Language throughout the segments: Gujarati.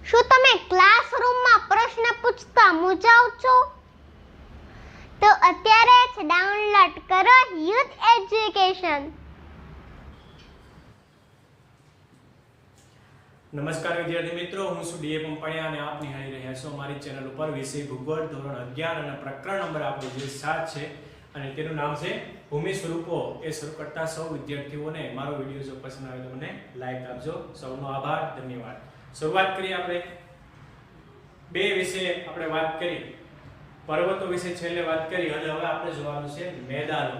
શું તમે ક્લાસરૂમમાં પ્રશ્ન પૂછતા મૂંઝાવ છો? તો અત્યારે જ ડાઉનલોડ કરો યુથ એજ્યુકેશન. નમસ્કાર વિદ્યાર્થી મિત્રો, હું છું ડીએ પંપાણિયા અને આપ નિહાળી રહ્યા છો અમારી ચેનલ ઉપર વિષય ભૂગોળ ધોરણ 11 અને પ્રકરણ નંબર આપણો જે 7 છે અને તેનું નામ છે ભૂમિ સ્વરૂપો. એ શરૂ કરતા સૌ વિદ્યાર્થીઓને મારો વિડીયો જો પસંદ આવે તો મને લાઈક આપજો. સૌનો આભાર, ધન્યવાદ. શરૂઆત કરીએ આપણે બે વિશે આપણે વાત કરી, પર્વતો વિશે છેલ્લે વાત કરી અને હવે આપણે જોવાનું છે મેદાનો.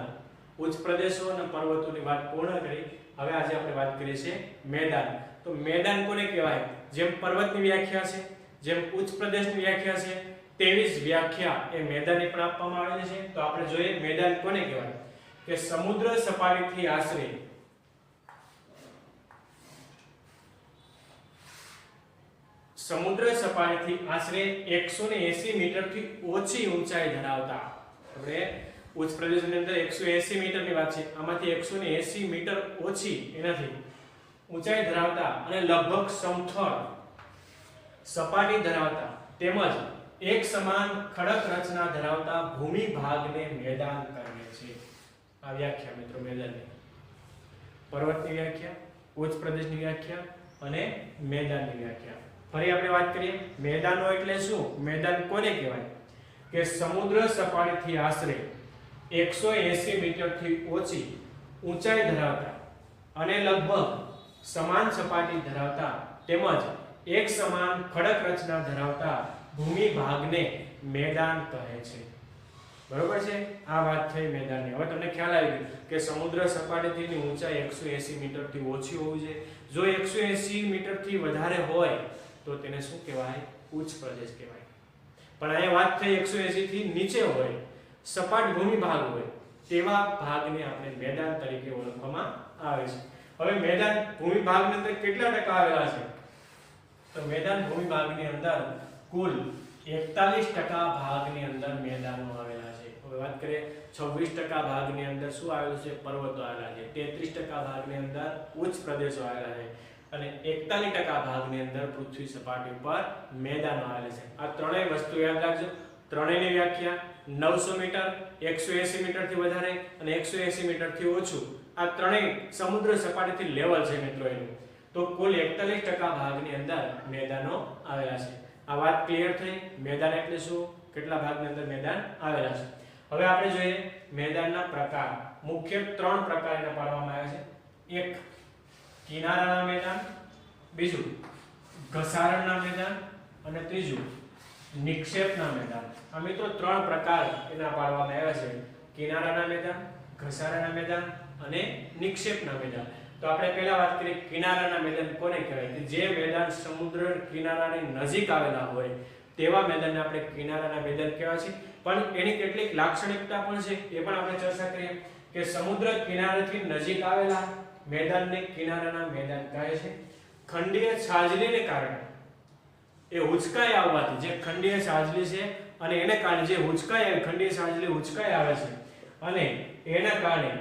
ઉચ્ચ પ્રદેશો અને પર્વતોની વાત પૂર્ણ કરી. હવે આજે આપણે વાત કરીએ છીએ મેદાન. તો મેદાન કોને કહેવાય? જેમ પર્વતની વ્યાખ્યા છે, જેમ ઉચ્ચ પ્રદેશની વ્યાખ્યા છે, તેવી જ વ્યાખ્યા એ મેદાનની પણ આપવામાં આવેલી છે. તો આપણે જોઈએ મેદાન કોને કહેવાય કે સમુદ્ર સપાટીથી આશરે 180 મીટરથી ઓછી ઊંચાઈ ધરાવતા, આપણે ઉચ્ચ પ્રદેશની અંદર 180 મીટરની વાત છે, આમાંથી 180 મીટર ઓછી એનાથી ઊંચાઈ ધરાવતા અને લગભગ સમથળ સપાટી ધરાવતા તેમજ એક સમાન ખડક રચના ધરાવતા ભૂમિ ભાગને મેદાન કહે છે. આ વ્યાખ્યા મિત્રો મેદાનની, પર્વતની વ્યાખ્યા, ઉચ્ચ પ્રદેશની વ્યાખ્યા અને મેદાનની વ્યાખ્યા. ફરી આપણે વાત કરીએ મેદાનો એટલે શું? મેદાન કોને કહેવાય કે સમુદ્ર સપાટીથી આશરે 180 મીટરથી ઓછી ઊંચાઈ ધરાવતા અને લગભગ સમાન સપાટી ધરાવતા તેમજ એક સમાન ખડક રચના ધરાવતા ભૂમિ ભાગને મેદાન કહે છે. બરોબર છે? આ વાત થઈ મેદાનની. હવે તમને ખ્યાલ આવી ગયો કે સમુદ્ર સપાટીની ઊંચાઈ 180 મીટરથી ઓછી હોવી જોઈએ. જો 180 મીટરથી વધારે હોય તો તેને શું કહેવાય? ઉચ્ચ પ્રદેશ કહેવાય. પણ અહીંયા વાત થઈ 180 થી નીચે હોય, સપાટ ભૂમિ ભાગ હોય, તેવા ભાગને આપણે મેદાન તરીકે ઓળખવામાં આવે છે. હવે મેદાન ભૂમિ ભાગની અંદર કેટલા ટકા આવેલા છે? તો મેદાન ભૂમિ ભાગની અંદર કુલ 41% ભાગની અંદર મેદાનો આવેલા છે. હવે વાત કરીએ 26% ભાગની અંદર શું આવેલું છે? પર્વતો આવેલા છે. 33% ભાગની અંદર ઉચ્ચ પ્રદેશો આવેલા છે અને 41% ભાગની અંદર પૃથ્વી સપાટી પર મેદાનો આવેલા છે. આ ત્રણેય વસ્તુ યાદ રાખજો. ત્રણેયની વ્યાખ્યા 900 મીટર, 180 મીટરથી વધારે અને 180 મીટરથી ઓછું. આ ત્રણેય સમુદ્ર સપાટીથી લેવલ છે મિત્રો એનું. તો કુલ 41% ભાગની અંદર મેદાનો આવેલા છે. આ વાત ક્લિયર થઈ? મેદાન એટલે શું, કેટલા ભાગની અંદર મેદાન આવેલા છે. હવે આપણે જોઈએ મેદાનના પ્રકાર. મુખ્ય 3 પ્રકારના પાડવામાં આવ્યા છે. એક કિનારાના મેદાન, બીજું ઘસારણના મેદાન અને ત્રીજું નિક્ષેપના મેદાન. આ મિત્રો 3 પ્રકાર એના પાડવામાં આવ્યા છે. કિનારાના મેદાન, ઘસારાના મેદાન અને નિક્ષેપના મેદાન. તો આપણે પહેલા વાત કરીએ કિનારાના મેદાન કોને કહેવાય? કે જે મેદાન સમુદ્ર કિનારાની નજીક આવેલા હોય તેવા મેદાનને આપણે કિનારાના મેદાન કહેવાય છે. પણ એની કેટલીક લાક્ષણિકતા પણ છે, એ પણ આપણે ચર્ચા કરીએ કે સમુદ્ર કિનારાથી નજીક આવેલા મેદાનને કિનારાના મેદાન કહે છે. ખંડીય છાજલીને કારણે એ ઉંચકાઈ આવવાથી, જે ખંડીય છાજલી છે અને એને કારણે જે ઉંચકાઈ આવે, ખંડીય છાજલી ઉંચકાઈ આવે છે અને એના કારણે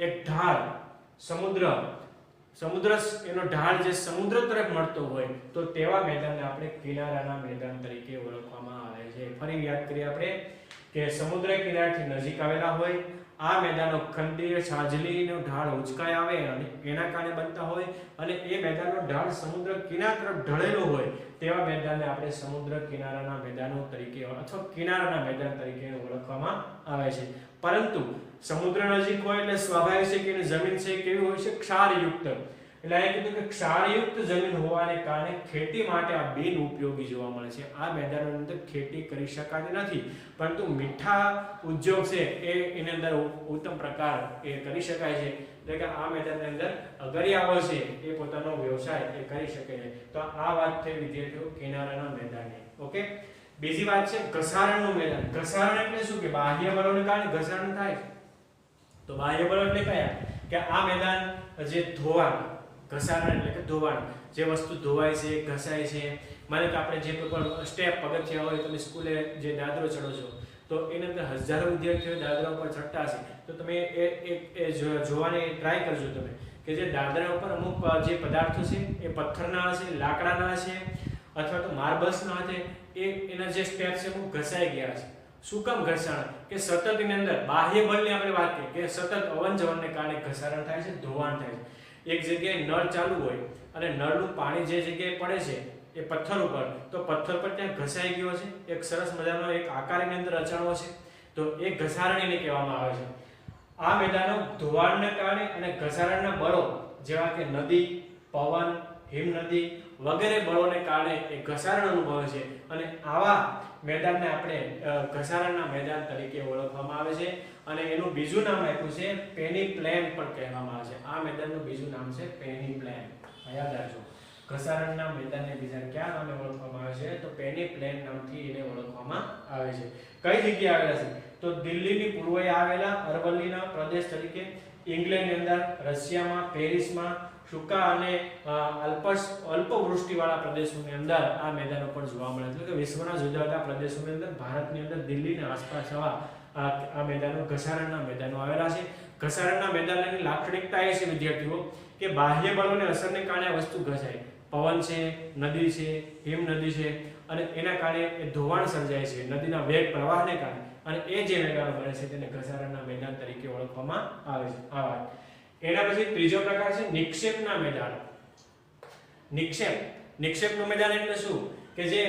એક ઢાળ સમુદ્ર એનો ઢાળ જે સમુદ્ર તરફ મળતો હોય તો તેવા મેદાનને આપણે કિનારાના મેદાન તરીકે ઓળખવામાં આવે છે. ફરી યાદ કરીએ આપણે કે સમુદ્ર કિનારાથી નજીક આવેલા હોય, આ મેદાનો ખંડીય છાજલીનો ઢાળ ઉંચકાઈ આવે અને એના કારણે બનતા હોય અને એ મેદાનનો ઢાળ સમુદ્ર કિનારા તરફ ઢળેલો હોય તેવા મેદાનને આપણે સમુદ્ર કિનારાના મેદાનો તરીકે અથવા કિનારાના મેદાન તરીકે ઓળખવામાં આવે છે. પરંતુ સમુદ્ર નજીક હોય એટલે સ્વાભાવિક છે કે એની જમીન છે કેવી હોય છે? ક્ષારયુક્ત. એટલે આ કીધું કે ક્ષારયુક્ત જમીન હોવાને કારણે ખેતી માટે આ બિન ઉપયોગી જોવા મળે છે. આ મેદાનોની અંદર ખેતી કરી શકાતી નથી, પરંતુ મીઠા ઉદ્યોગ છે એની અંદર ઉત્તમ પ્રકાર એ કરી શકાય છે. એટલે કે આ મેદાનની અંદર અગરિયાઓ છે એ પોતાનો વ્યવસાય એ કરી શકે છે. તો આ વાત થઈ વિદ્યાર્થીઓ કિનારાના મેદાનની. ઓકે, બીજી વાત છે ઘસારણનું મેદાન. ઘસારણ એટલે શું? કે બાહ્ય બળોને કારણે ઘસારણ થાય. તો બાહ્ય બળો એટલે કયા? કે આ મેદાન જે ધોવાણ, ઘસારણ એટલે કે ધોવાણ, જે વસ્તુ ધોવાય છે, ઘસાય છે. માનો કે આપણે જે પણ સ્ટેપ પગથિયા હોય, તમે સ્કૂલે જે દાદરો ચડો છો તો એની અંદર હજારો વિદ્યાર્થીઓ દાદરા ઉપર ચડતા હશે, તો તમે એ જોવાની ટ્રાય કરજો તમે કે જે દાદરા ઉપર અમુક જે પદાર્થો છે એ પથ્થરના હશે, લાકડાના હશે અથવા તો માર્બલ્સના હાથે એના જે સ્ટેપ છે એ ઘસાઈ ગયા છે. શું કામ ઘસાણ? કે સતત એની અંદર બાહ્ય બળની આપણે વાત કરીએ કે સતત અવન જવનને કારણે ઘસારણ થાય છે, ધોવાણ થાય છે. એક જગ્યાએ નળ ચાલુ હોય અને નળનું પાણી જે જગ્યાએ પડે છે એ પથ્થર ઉપર, તો પથ્થર પર ત્યાં ઘસાઈ ગયો છે, એક સરસ મજાનો એક આકારની અંદર રચાણો છે, તો એ ઘસારણ એને કહેવામાં આવે છે. આ મેદાનો ધોવાણને કારણે અને ઘસારણના બળો જેવા કે નદી, પવન, હિમનદી વગેરે બળોને કારણે એ ઘસારણ અનુભવે છે અને આવા મેદાનને આપણે ઘસારણના મેદાન તરીકે ઓળખવામાં આવે છે. અને એનું બીજું નામ આપ્યું છે પેની પ્લેન પણ કહેવામાં આવે છે. આ મેદાનનું બીજું નામ છે પેની પ્લેન. યાદ રાખજો, ઘસારણના મેદાનને બીજા કયા નામે ઓળખવામાં આવે છે? તો પેની પ્લેન નામથી એને ઓળખવામાં આવે છે. કઈ જગ્યાએ આવેલા છે? તો દિલ્હીની પૂર્વે આવેલા અરવલ્લીના પ્રદેશ તરીકે, ઇંગ્લેન્ડની અંદર, રશિયામાં, પેરિસમાં, સૂકા અને અલ્પવૃષ્ટિવાળા પ્રદેશોની અંદર આ મેદાનો પણ જોવા મળે છે. એટલે કે વિશ્વના જુદા જુદા પ્રદેશોની અંદર, ભારતની અંદર, દિલ્હીની આસપાસ આ મેદાનો ઘસારણના મેદાનો આવેલા છે. ઘસારણના મેદાનની લાક્ષણિકતા એ છે વિદ્યાર્થીઓ કે બાહ્ય બળોની અસરને કારણે આ વસ્તુ ઘસાય. પવન છે, નદી છે, હિમ નદી છે અને એના કારણે એ ધોવાણ સર્જાય છે નદીના વેગ પ્રવાહને કારણે, અને એ જે મેદાનો બને છે તેને ઘસારણના મેદાન તરીકે ઓળખવામાં આવે છે. આ વાત. એના પછી ત્રીજો પ્રકાર છે નિક્ષેપના મેદાન. નિક્ષેપનું મેદાન એટલે શું? કે જે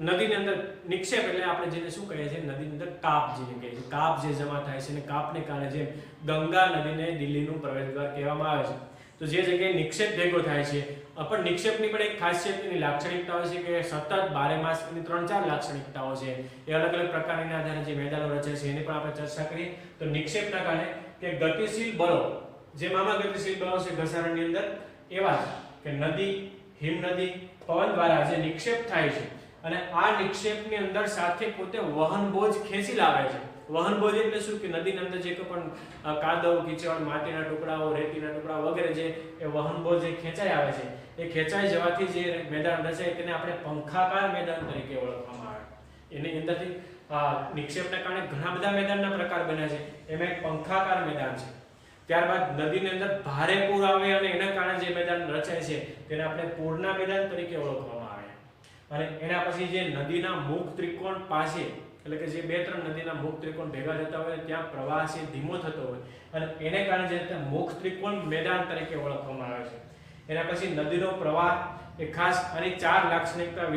નદીની અંદર નિક્ષેપ એટલે આપણે જેને શું કહીએ છીએ? નદીની અંદર કાપ જેને કહીએ છીએ. કાપ જે જમા થાય છે અને કાપને કારણે જે ગંગા નદીને દિલ્હીનું પ્રવેશદ્વાર કહેવામાં આવે છે, તો જે જગ્યાએ નિક્ષેપ ભેગો થાય છે. પણ નિક્ષેપની પણ એક ખાસિયત, એની લાક્ષણિકતાઓ છે કે સતત 12 માસ એની 3-4 લાક્ષણિકતાઓ છે. એ અલગ અલગ પ્રકારના આધારે જે મેદાનો રચે છે એની પણ આપણે ચર્ચા કરીએ. તો નિક્ષેપના કારણે કે ગતિશીલ બળો, જેમ આમાં ગતિશીલ બળો છે ઘસારણની અંદર, એવા કે નદી, હિમનદી, પવન દ્વારા જે નિક્ષેપ થાય છે અને આ નિક્ષેપની અંદર સાથે પોતે વહન બોજ ખેંચી લાવે છે. વહન બોજ એટલે શું? કે નદીની અંદર જે કોઈ પણ કાદવ, કીચડ, માટીના ટુકડાઓ, રેતીના ટુકડાઓ વગેરે જે એ વહન બોજ જે ખેંચાઈ આવે છે, એ ખેંચાઈ જવાથી જે મેદાન રચાય તેને આપણે પંખાકાર મેદાન તરીકે ઓળખવામાં આવે. એની અંદરથી નિક્ષેપના કારણે ઘણા બધા મેદાનના પ્રકાર બન્યા છે. એમાં એક પંખાકાર મેદાન છે. ત્યારબાદ નદીની અંદર ભારે પૂર આવે અને એના કારણે જે મેદાન રચાય છે તેને આપણે પૂરના મેદાન તરીકે ઓળખવામાં આવે. અને એના પછી જે નદીના મુખ ત્રિકોણ પાસે, એટલે કે જે 2-3 નદીના મુખ ત્રિકોણ ભેગા થતા હોય ત્યાં પ્રવાહ છે ધીમો થતો હોય અને એને કારણે જે મુખ ત્રિકોણ મેદાન તરીકે ઓળખવામાં આવે છે. એના પછી નદીનો પ્રવાહ એ ખાસ આની 4 લાક્ષણિકતા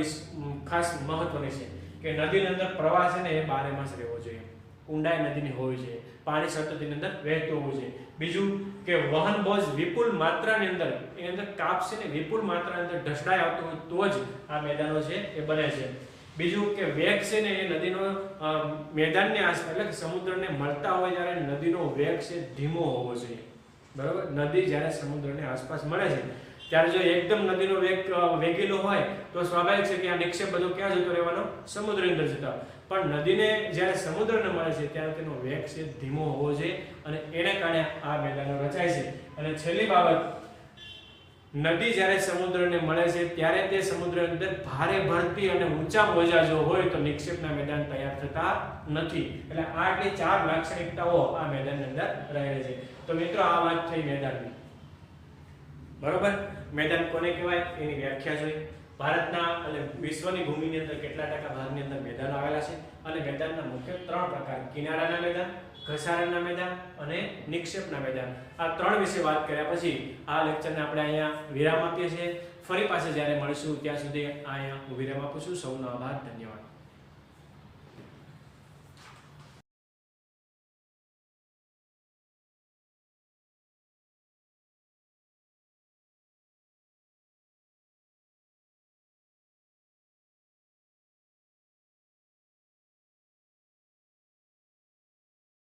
ખાસ મહત્વની છે કે નદીની અંદર પ્રવાહ છે ને એ 12 માસ રહેવો જોઈએ, ઊંડાઈ નદીની હોવી જોઈએ, પાણી સતત એની અંદર વહેતું હોવું જોઈએ. બીજું કે વહન બોજ વિપુલ માત્રાની અંદર, એની અંદર કાપ છે ને વિપુલ માત્રાની અંદર ઢસડાઈ આવતો હોય તો જ આ મેદાનો છે એ બને છે. બીજું કે વેગ છે ને એ નદીનો મેદાનની આસપાસ, એટલે કે સમુદ્રને મળતા હોય ત્યારે નદીનો વેગ છે ધીમો હોવો જોઈએ. બરાબર? નદી જ્યારે સમુદ્રની આસપાસ મળે છે ત્યારે જો એકદમ નદીનો વેગ વેગીલો હોય તો સ્વાભાવિક છે કે આ નિક્ષેપ બધો ક્યાં જતો રહેવાનો? સમુદ્રની અંદર જતા. પણ નદીને જ્યારે સમુદ્રને મળે છે ત્યારે તેનો વેગ છે ધીમો હોવો જોઈએ અને એને કારણે આ મેદાનો રચાય છે. અને છેલ્લી બાબત, નદી જ્યારે સમુદ્રને મળે છે ત્યારે તે સમુદ્રની અંદર ભારે ભરતી અને ઊંચા મોજા જો હોય તો નિક્ષેપના મેદાન તૈયાર થતા નથી. એટલે આટલી 4 લાક્ષણિકતાઓ આ મેદાનની અંદર રહેલી છે. તો મિત્રો આ વાત થઈ મેદાનની. બરોબર? મેદાન કોને કહેવાય એની વ્યાખ્યા જોઈ. ભારતના અને વિશ્વની ભૂમિની અંદર કેટલા ટકા ભાગની અંદર મેદાનો આવેલા છે અને મેદાનના મુખ્ય 3 પ્રકાર: કિનારાના મેદાન, ઘસારણના મેદાન અને નિક્ષેપના મેદાન. આ 3 વિશે વાત કર્યા પછી આ લેક્ચરને આપણે અહીંયા વિરામ આપીએ છીએ. ફરી પાછા જ્યારે મળીશું ત્યાં સુધી અહીંયા હું વિરામ આપું છું. સૌનો આભાર, ધન્યવાદ.